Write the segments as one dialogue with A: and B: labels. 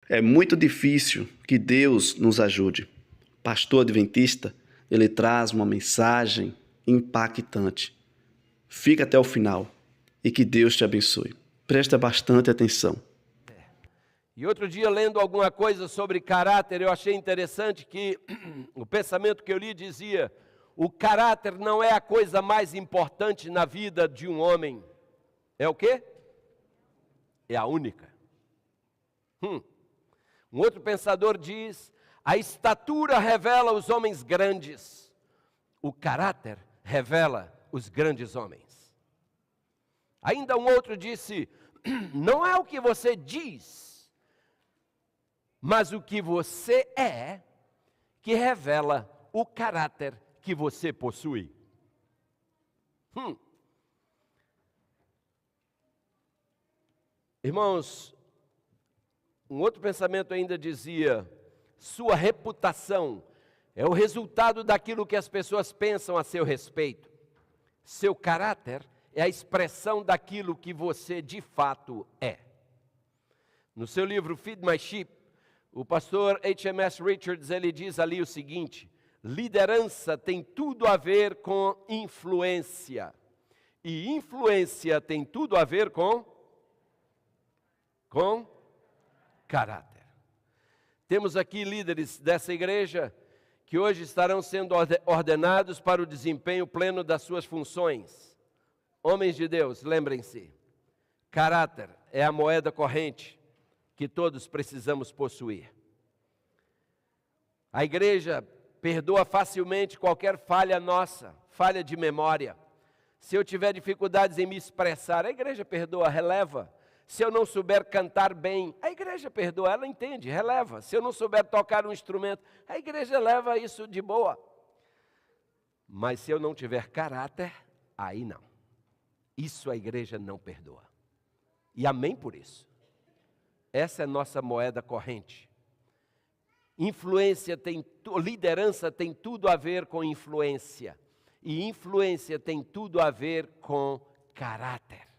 A: É muito difícil que Deus nos ajude. Pastor adventista, ele traz uma mensagem impactante. Fica até o final e que Deus te abençoe. Presta bastante atenção.
B: E outro dia, lendo alguma coisa sobre caráter, eu achei interessante que o pensamento que eu li dizia: o caráter não é a coisa mais importante na vida de um homem. É o quê? É a única. Um outro pensador diz: a estatura revela os homens grandes, o caráter revela os grandes homens. Ainda um outro disse: não é o que você diz, mas o que você é, que revela o caráter que você possui. Irmãos, um outro pensamento ainda dizia: sua reputação é o resultado daquilo que as pessoas pensam a seu respeito. Seu caráter é a expressão daquilo que você de fato é. No seu livro Feed My Sheep, o pastor H.M.S. Richards, ele diz ali o seguinte: liderança tem tudo a ver com influência. E influência tem tudo a ver com caráter. Temos aqui líderes dessa igreja que hoje estarão sendo ordenados para o desempenho pleno das suas funções. Homens de Deus, lembrem-se, caráter é a moeda corrente que todos precisamos possuir. A igreja perdoa facilmente qualquer falha nossa, falha de memória. Se eu tiver dificuldades em me expressar, a igreja perdoa, releva. Se eu não souber cantar bem, a igreja perdoa, ela entende, releva. Se eu não souber tocar um instrumento, a igreja leva isso de boa. Mas se eu não tiver caráter, aí não. Isso a igreja não perdoa. E amém por isso. Essa é nossa moeda corrente. Liderança tem tudo a ver com influência. E influência tem tudo a ver com caráter.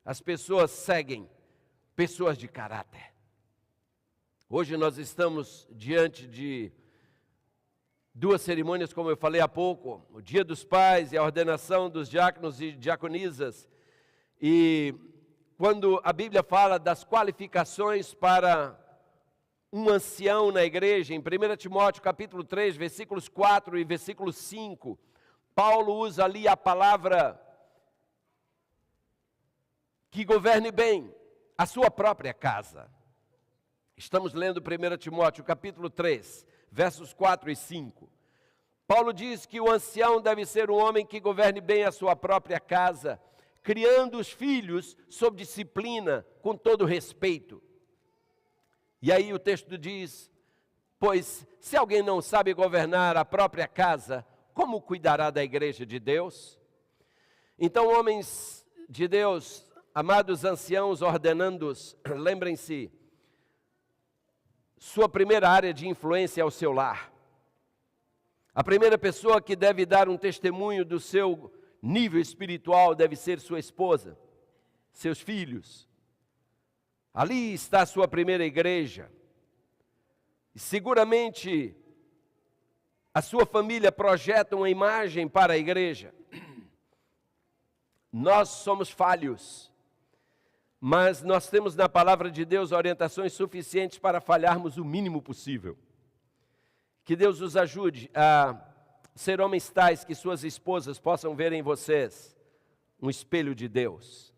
B: As pessoas seguem pessoas de caráter. Hoje nós estamos diante de duas cerimônias, como eu falei há pouco, o Dia dos Pais e a ordenação dos diáconos e diaconisas. E quando a Bíblia fala das qualificações para um ancião na igreja, em 1 Timóteo capítulo 3, versículos 4 e versículo 5, Paulo usa ali a palavra que governe bem a sua própria casa. Estamos lendo 1 Timóteo capítulo 3, versos 4 e 5. Paulo diz que o ancião deve ser um homem que governe bem a sua própria casa, criando os filhos sob disciplina, com todo respeito. E aí o texto diz: pois se alguém não sabe governar a própria casa, como cuidará da igreja de Deus? Então, homens de Deus, amados anciãos ordenandos, lembrem-se, sua primeira área de influência é o seu lar. A primeira pessoa que deve dar um testemunho do seu nível espiritual deve ser sua esposa, seus filhos. Ali está a sua primeira igreja. E seguramente a sua família projeta uma imagem para a igreja. Nós somos falhos, mas nós temos na palavra de Deus orientações suficientes para falharmos o mínimo possível. Que Deus os ajude a ser homens tais que suas esposas possam ver em vocês um espelho de Deus.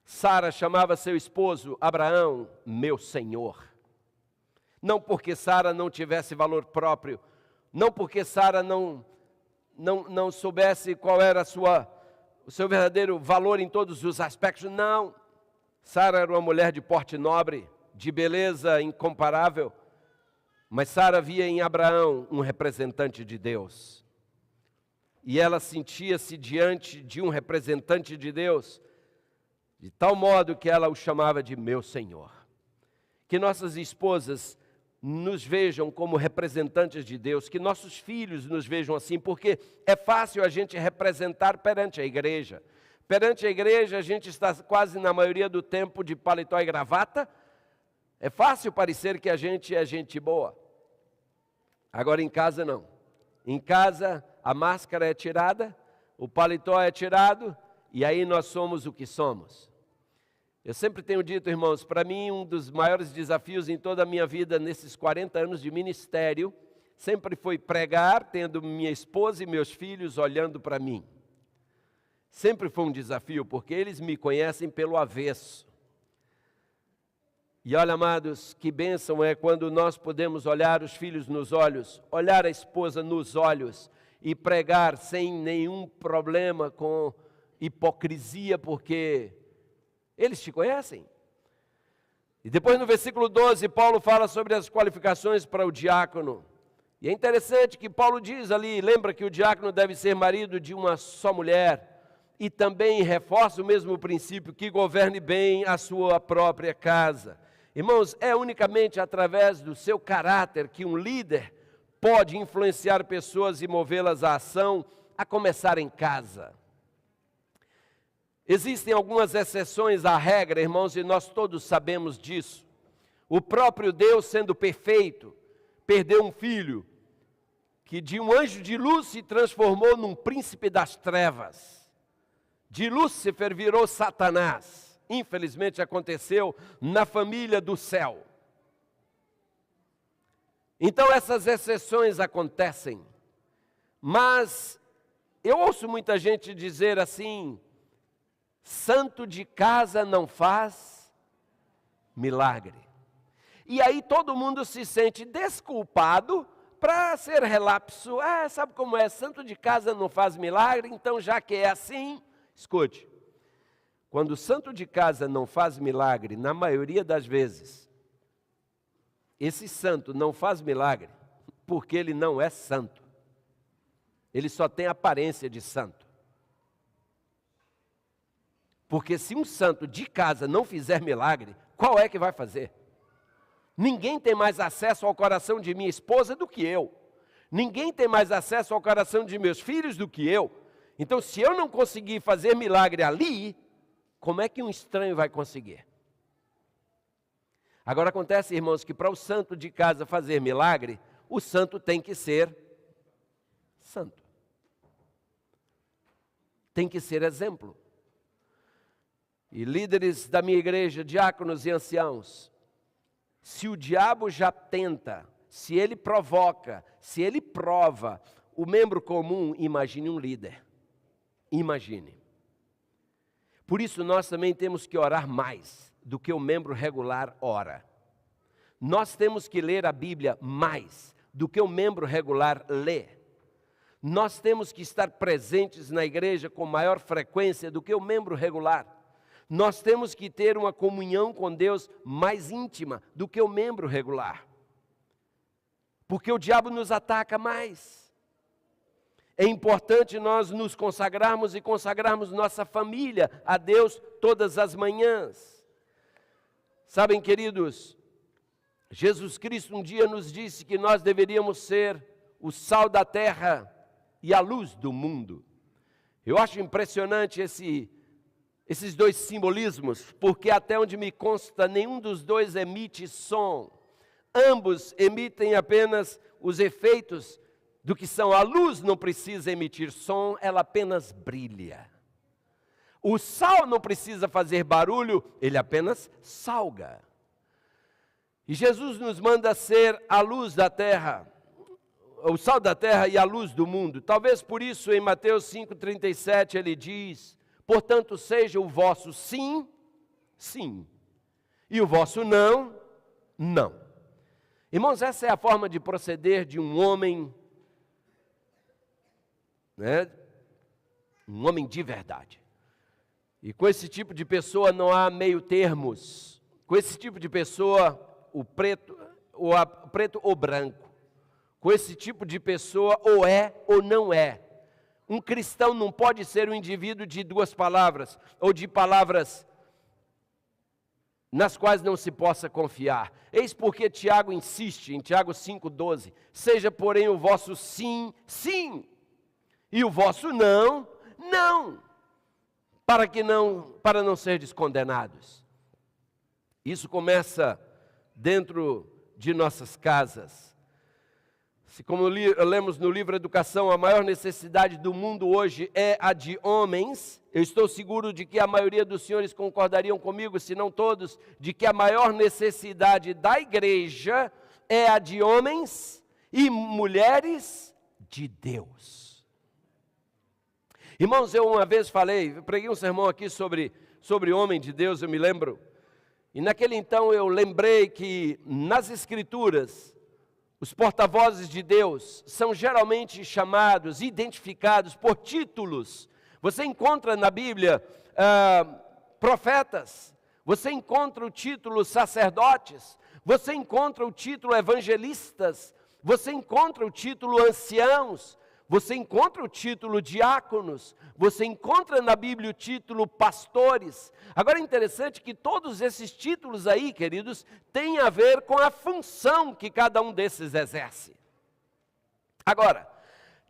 B: Sara chamava seu esposo Abraão, meu Senhor. Não porque Sara não tivesse valor próprio, não porque Sara não soubesse qual era o seu verdadeiro valor em todos os aspectos, não. Sara era uma mulher de porte nobre, de beleza incomparável, mas Sara via em Abraão um representante de Deus. E ela sentia-se diante de um representante de Deus, de tal modo que ela o chamava de meu Senhor. Que nossas esposas nos vejam como representantes de Deus, que nossos filhos nos vejam assim, porque é fácil a gente representar perante a igreja. Perante a igreja a gente está quase na maioria do tempo de paletó e gravata, É fácil parecer que a gente é gente boa. Agora em casa não. Em casa a máscara é tirada, o paletó é tirado e aí nós somos o que somos. Eu sempre tenho dito, irmãos, para mim um dos maiores desafios em toda a minha vida nesses 40 anos de ministério sempre foi pregar tendo minha esposa e meus filhos olhando para mim. Sempre foi um desafio porque eles me conhecem pelo avesso. E olha, amados, que bênção é quando nós podemos olhar os filhos nos olhos, olhar a esposa nos olhos e pregar sem nenhum problema, com hipocrisia, porque eles te conhecem. E depois no versículo 12, Paulo fala sobre as qualificações para o diácono. E é interessante que Paulo diz ali, lembra que o diácono deve ser marido de uma só mulher, e também reforça o mesmo princípio, que governe bem a sua própria casa. Irmãos, é unicamente através do seu caráter que um líder pode influenciar pessoas e movê-las à ação, a começar em casa. Existem algumas exceções à regra, irmãos, e nós todos sabemos disso. O próprio Deus, sendo perfeito, perdeu um filho, que de um anjo de luz se transformou num príncipe das trevas. De Lúcifer virou Satanás. Infelizmente aconteceu na família do céu. Então essas exceções acontecem. Mas eu ouço muita gente dizer assim: santo de casa não faz milagre. E aí todo mundo se sente desculpado para ser relapso. Sabe como é? Santo de casa não faz milagre, então já que é assim, escute. Quando o santo de casa não faz milagre, na maioria das vezes, esse santo não faz milagre porque ele não é santo. Ele só tem aparência de santo. Porque se um santo de casa não fizer milagre, qual é que vai fazer? Ninguém tem mais acesso ao coração de minha esposa do que eu. Ninguém tem mais acesso ao coração de meus filhos do que eu. Então, se eu não conseguir fazer milagre ali, como é que um estranho vai conseguir? Agora acontece, irmãos, que para o santo de casa fazer milagre, o santo tem que ser santo. Tem que ser exemplo. E líderes da minha igreja, diáconos e anciãos, se o diabo já tenta, se ele provoca, se ele prova o membro comum, imagine um líder. Imagine. Por isso nós também temos que orar mais do que o membro regular ora. Nós temos que ler a Bíblia mais do que o membro regular lê. Nós temos que estar presentes na igreja com maior frequência do que o membro regular. Nós temos que ter uma comunhão com Deus mais íntima do que o membro regular. Porque o diabo nos ataca mais. É importante nós nos consagrarmos e consagrarmos nossa família a Deus todas as manhãs. Sabem, queridos, Jesus Cristo um dia nos disse que nós deveríamos ser o sal da terra e a luz do mundo. Eu acho impressionante esses dois simbolismos, porque até onde me consta, nenhum dos dois emite som. Ambos emitem apenas os efeitos do que são. A luz não precisa emitir som, ela apenas brilha. O sal não precisa fazer barulho, ele apenas salga. E Jesus nos manda ser a luz da terra, o sal da terra e a luz do mundo. Talvez por isso em Mateus 5,37 ele diz: portanto seja o vosso sim, sim, e o vosso não, não. Irmãos, essa é a forma de proceder de um homem, um homem de verdade. E com esse tipo de pessoa não há meio termos. Com esse tipo de pessoa, o preto ou branco. Com esse tipo de pessoa, ou é ou não é. Um cristão não pode ser um indivíduo de duas palavras, ou de palavras nas quais não se possa confiar. Eis porque Tiago insiste, em Tiago 5,12, seja porém o vosso sim, sim, e o vosso não, não, para não serdes condenados. Isso começa dentro de nossas casas. Se como lemos no livro Educação, a maior necessidade do mundo hoje é a de homens, eu estou seguro de que a maioria dos senhores concordariam comigo, se não todos, de que a maior necessidade da igreja é a de homens e mulheres de Deus. Irmãos, eu uma vez preguei um sermão aqui sobre homem de Deus, eu me lembro, e naquele então eu lembrei que nas Escrituras, os porta-vozes de Deus são geralmente chamados, identificados por títulos. Você encontra na Bíblia profetas, você encontra o título sacerdotes, você encontra o título evangelistas, você encontra o título anciãos, você encontra o título diáconos, você encontra na Bíblia o título pastores. Agora é interessante que todos esses títulos aí, queridos, têm a ver com a função que cada um desses exerce. Agora,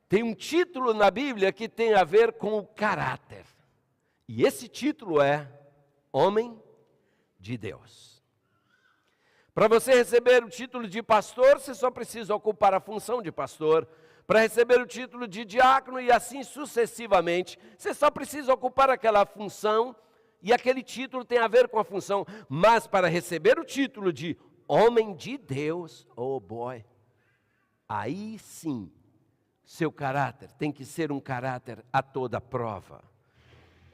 B: tem um título na Bíblia que tem a ver com o caráter. E esse título é Homem de Deus. Para você receber o título de pastor, você só precisa ocupar a função de pastor. Para receber o título de diácono e assim sucessivamente, você só precisa ocupar aquela função e aquele título tem a ver com a função. Mas para receber o título de homem de Deus, oh boy, aí sim, seu caráter tem que ser um caráter a toda prova.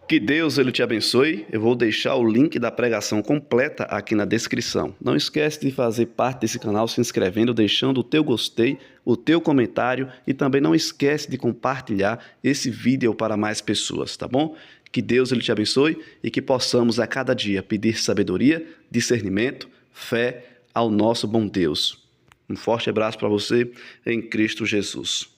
A: Que Deus ele te abençoe. Eu vou deixar o link da pregação completa aqui na descrição. Não esquece de fazer parte desse canal se inscrevendo, deixando o teu gostei, o teu comentário e também não esquece de compartilhar esse vídeo para mais pessoas, tá bom? Que Deus ele te abençoe e que possamos a cada dia pedir sabedoria, discernimento, fé ao nosso bom Deus. Um forte abraço para você em Cristo Jesus.